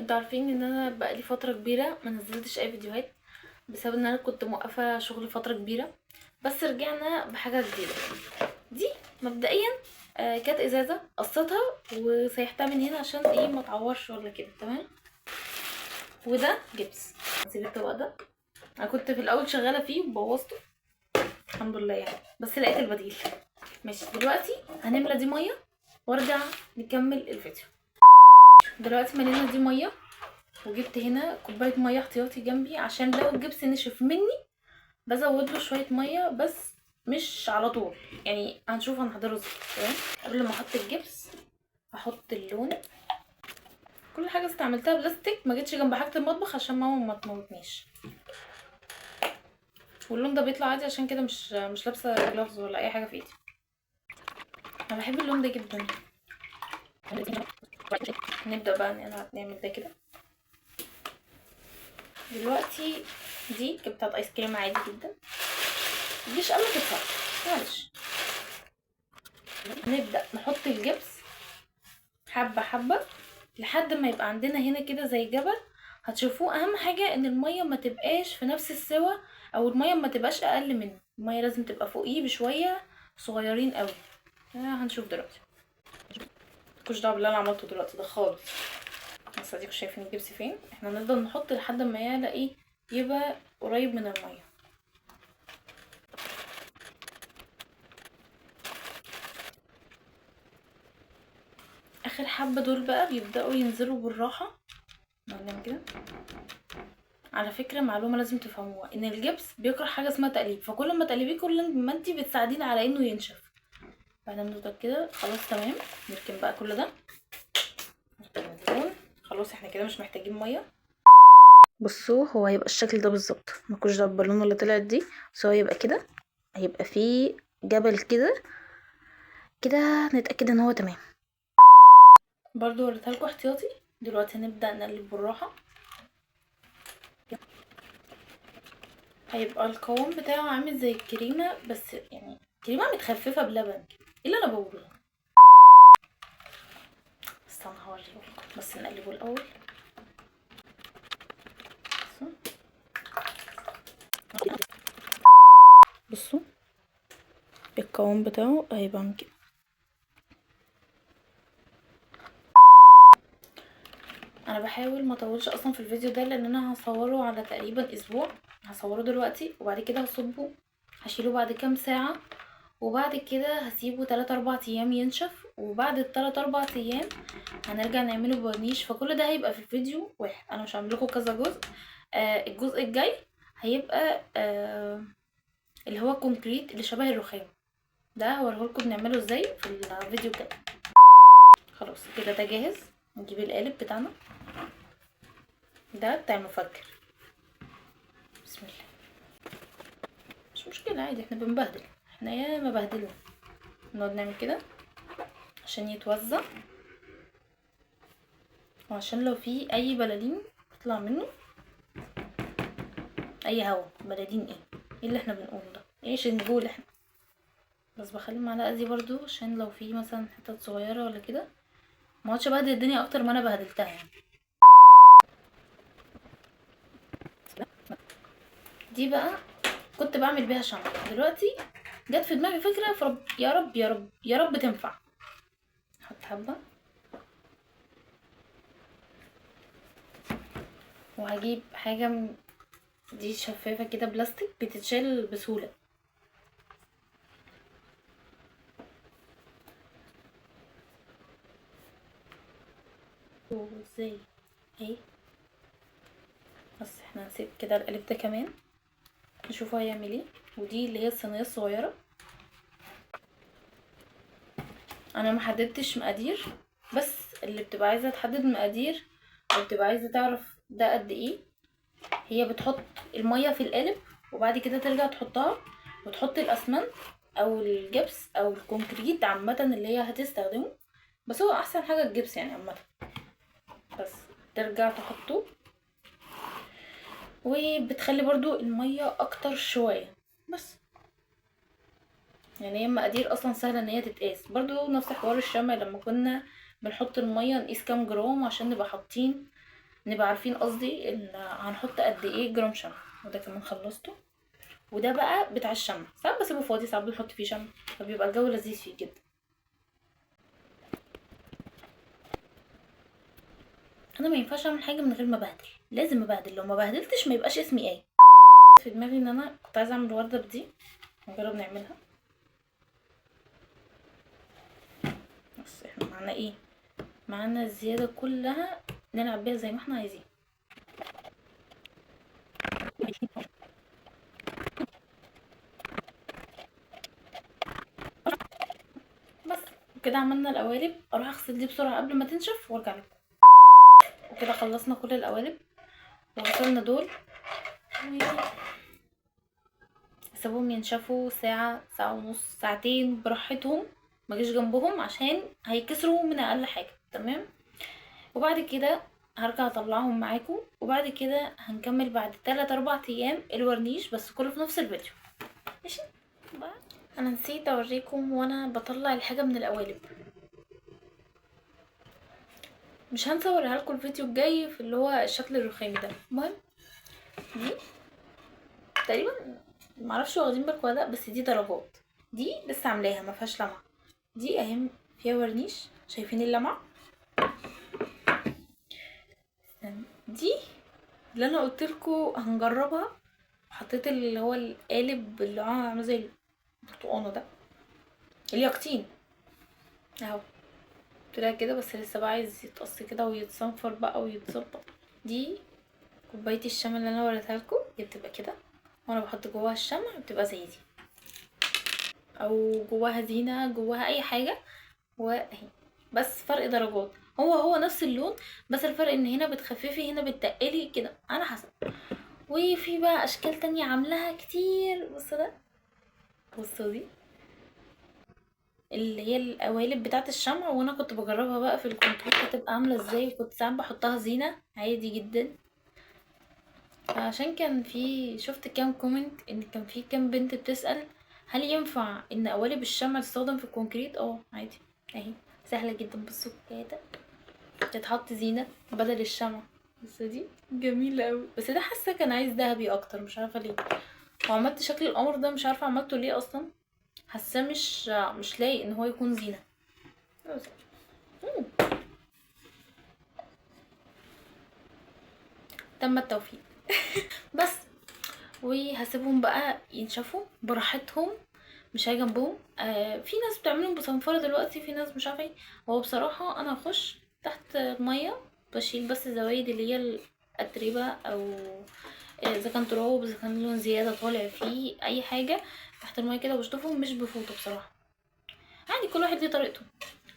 انتوا عارفين ان انا بقالي فتره كبيره ما نزلتش اي فيديوهات بسبب ان انا كنت موقفه شغل فتره كبيره. بس رجعنا بحاجه جديده. دي مبدئيا كانت ازازه قصتها وسيحتها من هنا عشان ايه ما تعورش ولا كده. تمام. وده جبس. هسيب الطبق ده. انا كنت في الاول شغاله فيه وبوظته الحمد لله يعني، بس لقيت البديل. ماشي، دلوقتي هنملى دي ميه وارجع نكمل الفيديو. دلوقتي ملينا دي ميه وجبت هنا كوبايه ميه احتياطي جنبي عشان لو الجبس نشف مني بزود له شويه ميه، بس مش على طول يعني، هنشوف هنحضره ازاي. تمام. قبل ما احط الجبس هحط اللون. كل حاجه استعملتها بلاستيك، ما جيتش جنب حاجه المطبخ عشان ماما ما تموتنيش. واللون ده بيطلع عادي عشان كده مش لابسه جلافز ولا اي حاجه في ايدي. انا بحب اللون ده جدا. نبدا بقى نعمل ده كده. دلوقتي دي كانت بتاعت ايس كريم عادي جدا، متجيش قبل تدفع معلش. نبدأ نحط الجبس حبة حبة لحد ما يبقى عندنا هنا كده زي جبل. هتشوفوه، اهم حاجة ان المية ما تبقاش في نفس السوا، او المية ما تبقاش اقل منه، المية لازم تبقى فوقيه بشوية صغيرين قوي. هنشوف دلوقتي. مكوش دعوة باللي انا عملته دلوقتي ده خالص. بس اديكوا شايفين الجبس فين. احنا هنفضل نحط لحد ما يعلى ايه، يبقى قريب من المية. اخر حبة دول بقى بيبدأوا ينزلوا بالراحة. نعمل كده. على فكرة معلومة لازم تفهموها، ان الجبس بيكره حاجة اسمها تقليب، فكل ما تقلبيه كل ما انتي بتساعدين على انه ينشف. بعد ما نفضل كده خلاص تمام. نركن بقى كل ده. خلاص احنا كده مش محتاجين مية. بصوا هو هيبقى الشكل ده بالظبط، مكوش ده البالونه اللي طلعت دي، بس هو هيبقى كده. هيبقى فيه جبل كده كده، نتأكد ان هو تمام. برضو وريتها لكم احتياطي. دلوقتي هنبدأ نقلب بالراحة. هيبقى القوام بتاعه عامل زي الكريمة، بس يعني كريمة متخففة بلبن. ايه اللي انا بقوله؟ استنى هوريهولكم، بس نقلبه الاول. بصوا القوام بتاعه هيبقى عامل كده. انا بحاول ما اطولش اصلا في الفيديو ده لان انا هصوره على تقريبا اسبوع. هصوره دلوقتي وبعد كده هصبه، هشيله بعد كام ساعة، وبعد كده هسيبه 3-4 ايام ينشف، وبعد ال3-4 ايام هنرجع نعمله بورنيش. فكل ده هيبقى في فيديو واحد، انا مش هعمل لكم كذا جزء. الجزء الجاي هيبقى اللي هو كونكريت اللي شبه الرخام ده، هوريهولكم بنعمله ازاي في الفيديو الجاي. خلاص كده ده جاهز. نجيب القالب بتاعنا ده بتاع المفكر. بسم الله. مش مشكلة عادي، احنا بنبهدل، احنا ياما بهدلنا. نقعد نعمل كده عشان يتوزع، وعشان لو في اي بلالين تطلع منه، اي هوا بلالين. ايه اللي احنا بنقوله ده؟ ايش نقول احنا؟ بس بخلي المعلقه دي برضو عشان لو في مثلا حتت صغيره ولا كده ما اقعدش بهدل الدنيا اكتر ما انا بهدلتها يعني. دي بقى كنت بعمل بيها شمع، دلوقتي جت في دماغي فكره، فرب يا رب يا رب يا رب تنفع. احط حبه وهجيب حاجه دي شفافه كده بلاستيك بتتشال بسهوله. ازاي اهي. بس احنا هنسيب كده القالب ده كمان نشوف هيعمل ايه. ودي اللي هي الصينيه الصغيره. انا ما حددتش مقادير، بس اللي بتبقى عايزه تحدد مقادير او بتبقى عايزه تعرف ده قد ايه، هي بتحط الميه في القالب وبعد كده ترجع تحطها وتحط الاسمنت او الجبس او الكونكريت عامه اللي هي هتستخدمه، بس هو احسن حاجه الجبس يعني عامه. بس ترجع تحطه وبتخلي برضو الميه اكتر شويه بس. يعني هي المقادير اصلا سهله ان هي تتقاس، برضو نفس حوار الشمع لما كنا بنحط الميه نقيس كام جرام عشان نبقى حاطين نبقى عارفين قصدي ان هنحط قد ايه جرام شمع. وده كمان خلصته. وده بقى بتاع الشمع، ساعات بسيبه فاضي ساعات بنحط فيه شمع، فبيبقى الجو لذيذ فيه جدا. انا ما ينفعش اعمل حاجه من غير ما ابهدل، لازم ابهدل، لو ما بهدلتش ما يبقاش اسمي ايه. في دماغي ان انا كنت عايزه اعمل ورده بدي، نجرب نعملها. بس احنا معانا ايه؟ معانا الزياده كلها نلعب بيها زي ما احنا عايزين. بس وكده عملنا القوالب. اروح اغسل دي بسرعه قبل ما تنشف وارجع لكم. وكده خلصنا كل القوالب وغسلنا دول، سيبهم ينشفوا ساعة، ساعة ونص، ساعتين براحتهم، ما جيش جنبهم عشان هيكسروا من اقل حاجة. تمام. وبعد كده هرجع اطلعهم معاكم، وبعد كده هنكمل بعد 3-4 ايام الورنيش، بس كله في نفس الفيديو. ماشي بقى. انا نسيت اوريكم وانا بطلع الحاجة من القوالب، مش هنسى اوريها لكم الفيديو الجاي في اللي هو الشكل الرخامي ده. المهم دي تقريبا معرفش واخدين بالكم ولا لا، بس دي درجات. دي لسه عاملاها ما فيهاش لمعه، دي اهم فيها ورنيش. شايفين اللمعه دي اللي انا قلت لكم هنجربها. حطيت اللي هو القالب اللي هو عامل زي البرتقانه ده، اليقطين اهو، طلع كده، بس لسه بقى عايز يتقص كده ويتصنفر بقى ويتظبط. دي كوبايه الشمع اللي انا وريتها لكم، هي بتبقى كده، وانا بحط جواها الشمع بتبقى زي دي، او جواها زينه، جواها اي حاجه، واهي. بس فرق درجات، هو نفس اللون، بس الفرق ان هنا بتخففي هنا بتقلي كده على حسب. وفي بقى اشكال تانية عاملاها كتير. بصوا ده، بصوا دي اللي هي القوالب بتاعه الشمع، وانا كنت بجربها بقى في الكونتور هتبقى عامله ازاي، وكنت ساعات بحطها زينه عادي جدا. عشان كان في شفت كام كومنت ان كان في كام بنت بتسأل هل ينفع ان قوالب الشمع تستخدم في الكونكريت. عادي اهي، سهله جدا. بصوا كده تتحط زينة بدل الشمع. بس دي جميلة اوي، بس ده حاسة كان عايز ذهبي اكتر، مش عارفة ليه. وعملت شكل القمر ده مش عارفة عملته ليه اصلا، حاساه مش لايق ان هو يكون زينة. تم التوفيق. بس وهسيبهم بقى ينشفوا براحتهم، مش هاجي جنبهم. في ناس بتعملهم بصنفرة دلوقتي، في ناس مش عارفه ايه. هو بصراحه انا هخش تحت الميه، بشيل بس الزوايد اللي هي الاتربه، او اذا كان تراب، اذا كان لون زياده طالع فيه اي حاجه تحت الميه كده، بشطفهم مش بفوطه بصراحه. عادي كل واحد ليه طريقته.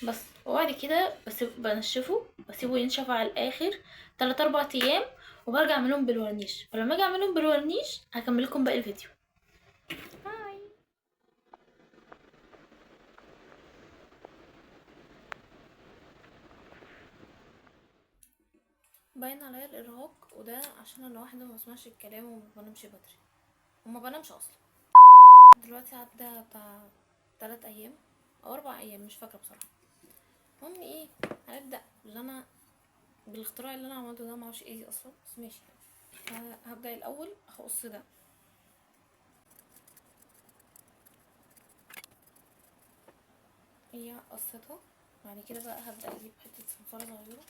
بس وبعد كده بنشفه، بسيبه ينشف على الاخر 3-4 ايام، وبرجع اعملهم بالورنيش. فلما اجي اعملهم بالورنيش هكمل لكم باقي الفيديو. هاي. باين عليا الارهاق، وده عشان انا واحده ما بسمعش الكلام وما بنامش بدري، وما بنامش اصلا. دلوقتي عدى بتاع 3 ايام او 4 ايام مش فاكره بصراحه. المهم ايه، هنبدا اللي انا بالاختراع اللي انا عملته ده، معرفش ايه اصلا بس ماشي. هبدا الاول هقص ده. هي قصتها. بعد كده بقى هبدا اجيب حته صنفره صغيره.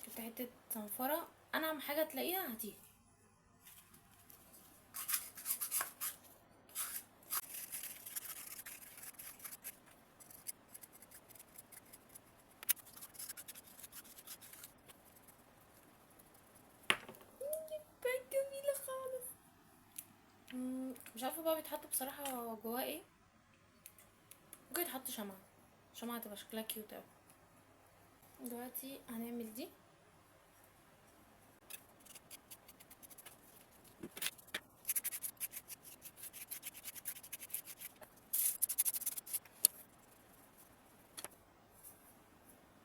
جبت حته صنفره، انعم حاجه تلاقيها هاتيها. بقت جميله خالص. مش عارفه بقى بيتحط بصراحه جواه ايه. ممكن يتحط شمعة، شمعة تبقى شكلها كيوت اوي. دلوقتي هنعمل دي.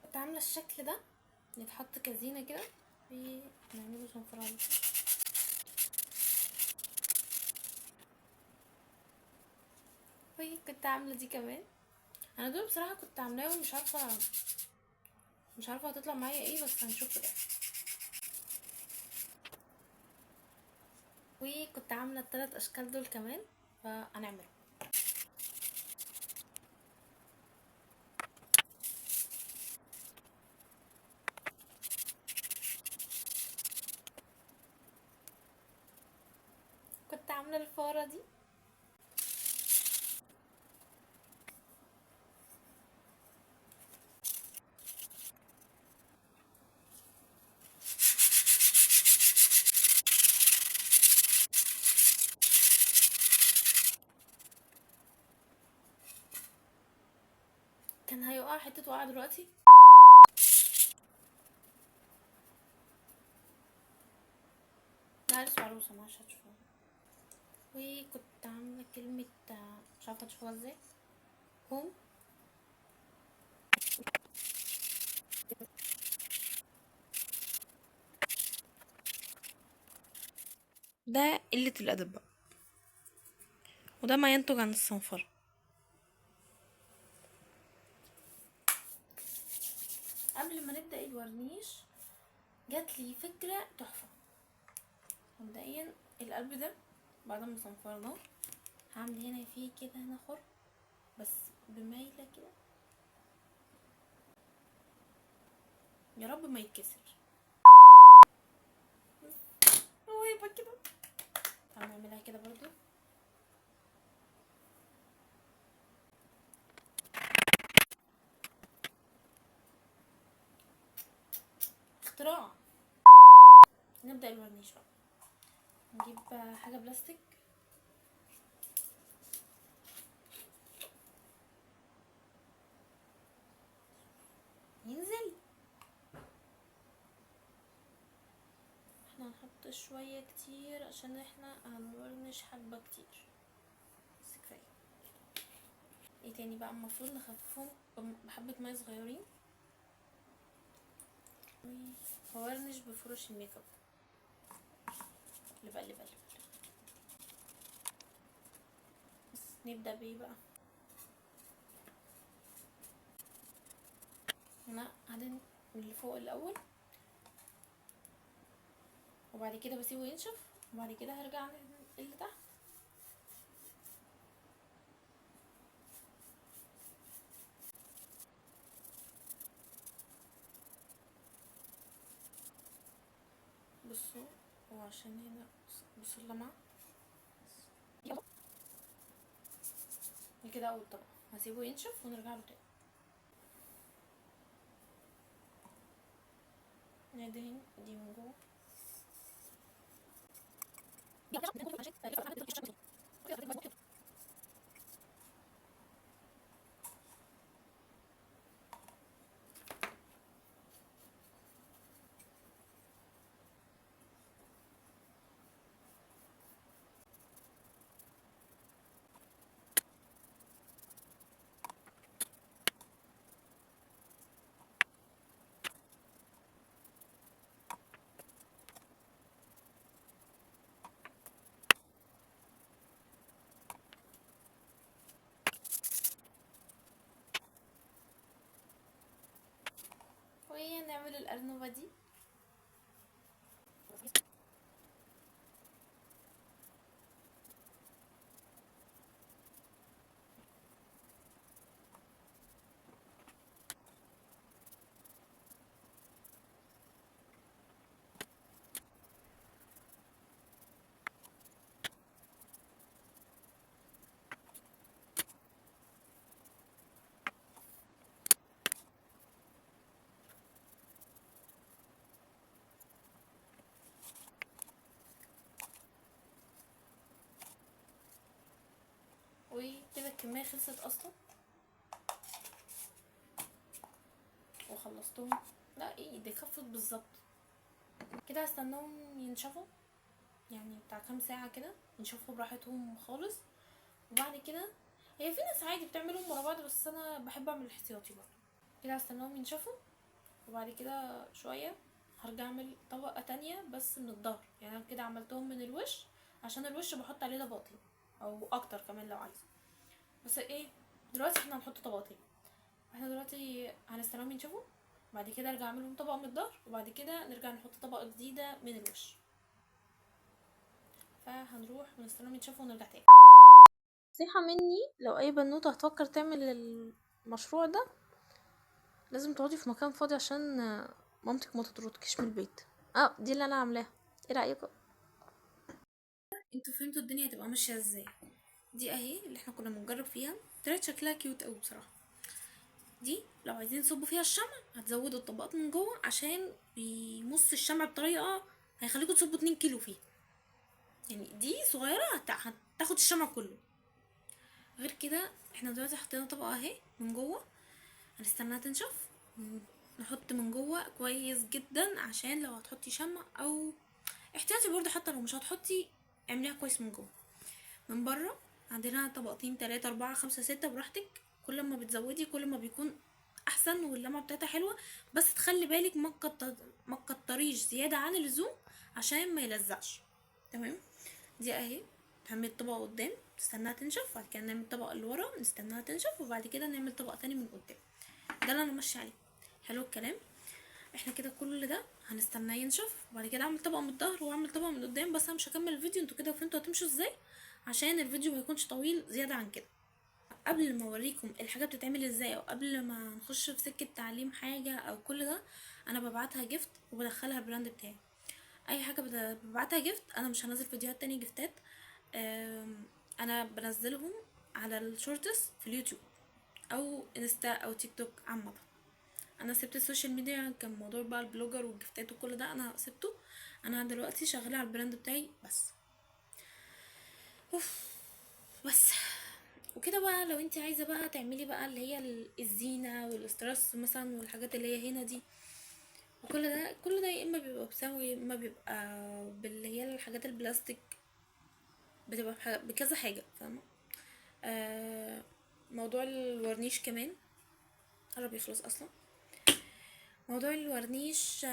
كنت عامله الشكل ده يتحط كزينه كده، ونعمله صنفره عليه. كنت عامله دي كمان. انا دول بصراحه كنت عاملاهم مش عارفه مش عارفه هتطلع معايا ايه، بس هنشوف في الاخر. وكنت عامله الثلاث اشكال دول كمان، فهنعملهم. كنت عامله الفاره دي. كان هيقع حته وقع دلوقتي. لا لسه عروسه مش هتشوفوها. وكنت عامله كلمه مش عارفه تشوفوها ازاي. كوم. ده قله الادب بقى، وده ما ينتج عن الصنفره. قبل ما نبدا الورنيش جات لي فكره تحفه. مبدئيا القلب ده بعد ما صنفرناه هعمل هنا فيه كده هنا خرم، بس بميله كده، يا رب ما يتكسر. هو يبقى كده. هنعملها كده برضو. اختراع. نبدأ الورنيش بقى. نجيب حاجة بلاستيك، ينزل. احنا هنحط شوية كتير عشان احنا هنورنش حبة كتير، بس كفاية. ايه تاني بقى؟ المفروض نخففهم بحبة مية صغيرين، وورنش بفرش الميك اب. اللي بقى بس نبدأ بايه بقى؟ انا هدهن من اللي فوق الاول، وبعد كده بسيبه ينشف، وبعد كده هرجع ندهن اللي تحت. بصوا، وعشان هنا بصوا اللمعة كده. اول طبقة هسيبه ينشف ونرجع له تاني. ندهن دي من جوه. ونعمل الأرنبة دي. وكده الكمية خلصت اصلا، وخلصتهم. لا ايه دي خفت بالظبط كده. هستناهم ينشفوا، يعني بتاع كام ساعة كده ينشفوا براحتهم خالص. وبعد كده هي في ناس عادي بتعملهم ورا بعض، بس انا بحب اعمل احتياطي برضه. كده هستناهم ينشفوا، وبعد كده شوية هرجع اعمل طبقة تانية بس من الظهر. يعني انا كده عملتهم من الوش، عشان الوش بحط عليه طبقتين او اكتر كمان لو عايزة. بس ايه، دلوقتي احنا هنحط طبقتين. احنا دلوقتي هنستناهم ينشفوا، وبعد كده ارجع اعملهم طبقه من الظهر، وبعد كده نرجع نحط طبقه جديده من الوش. فهنروح ونستناهم يتشافوا ونرجع تاني. نصيحه مني، لو اي بنوته هتفكر تعمل المشروع ده لازم تقعدي في مكان فاضي عشان مامتك ما تطردكيش من البيت. دي اللي انا عاملاها. ايه رايكم؟ انتوا فهمتوا الدنيا هتبقى ماشيه ازاي. دي اهي اللي احنا كنا بنجرب فيها، طلعت شكلها كيوت قوي بصراحه. دي لو عايزين تصبوا فيها الشمع هتزودوا الطبقات من جوه عشان بيمص الشمع بطريقه هيخليكوا تصبوا 2 كيلو فيها. يعني دي صغيره هتاخد الشمع كله. غير كده احنا دلوقتي حطينا طبقه اهي من جوه، هنستناها تنشف. نحط من جوه كويس جدا عشان لو هتحطي شمع او احتياطي برضه، حتى لو مش هتحطي اعمليها كويس من جوه. من بره عندنا طبقتين 3 4 5 6 براحتك، كل ما بتزودي كل ما بيكون احسن واللمعه بتاعتها حلوه. بس تخلي بالك ما تكتريش زياده عن اللزوم عشان ما يلزقش. تمام. دي اهي هنعمل طبقه قدام نستناها تنشف، وبعد كده نعمل طبقه اللي ورا نستناها تنشف، وبعد كده نعمل طبقه تاني من قدام. ده اللي انا ماشيه عليه. حلو الكلام. احنا كده كل ده هنستناه ينشف، وبعد كده اعمل طبقه من الظهر واعمل طبقه من قدام. بس انا مش هكمل الفيديو، انتوا كده فهمتوا هتمشوا ازاي عشان الفيديو ما يكونش طويل زياده عن كده. قبل ما اوريكم الحاجه بتتعمل ازاي، او قبل ما نخش في سكه تعليم حاجه او كل ده، انا ببعتها جيفت وبدخلها البراند بتاعي. اي حاجه ببعتها جيفت، انا مش هنزل فيديوهات تاني جيفتات. انا بنزلهم على الشورتس في اليوتيوب او انستا او تيك توك عامه. انا سبت السوشيال ميديا، كان موضوع بقى البلوجر والجفتات وكل ده انا سبته. انا دلوقتي شغاله على البراند بتاعي بس. اوف. بس وكده بقى، لو انت عايزه بقى تعملي بقى اللي هي الزينه والاسترس مثلا والحاجات اللي هي هنا دي كل ده يا اما بيبقى بسوي يا اما بيبقى باللي هي الحاجات البلاستيك، بتبقى بكذا حاجه، فاهمه؟ موضوع الورنيش كمان قرب يخلص اصلا. موضوع الورنيش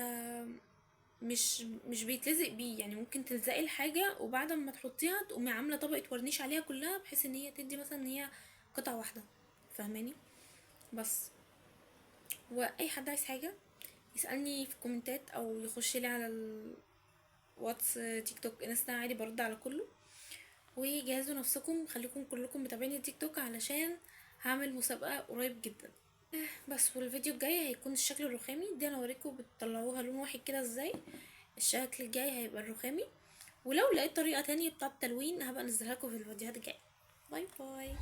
مش بيتلزق بيه، يعني ممكن تلزقي الحاجه وبعد ما تحطيها تقومي عامله طبقه ورنيش عليها كلها، بحيث ان هي تدي مثلا ان هي قطعه واحده. فاهماني؟ بس واي حد عايز حاجه يسالني في الكومنتات او يخش لي على الواتس تيك توك انستا، عادي برد على كله. وجهزوا نفسكم، خليكم كلكم متابعين التيك توك علشان هعمل مسابقه قريب جدا. بس والفيديو الجاي هيكون الشكل الرخامي دي، انا اوريكم بتطلعوها لون واحد كده ازاي. الشكل الجاي هيبقى الرخامي، ولو لقيت طريقه تانية بتاعه التلوين هبقى انزلها لكم في الفيديوهات الجايه. باي باي.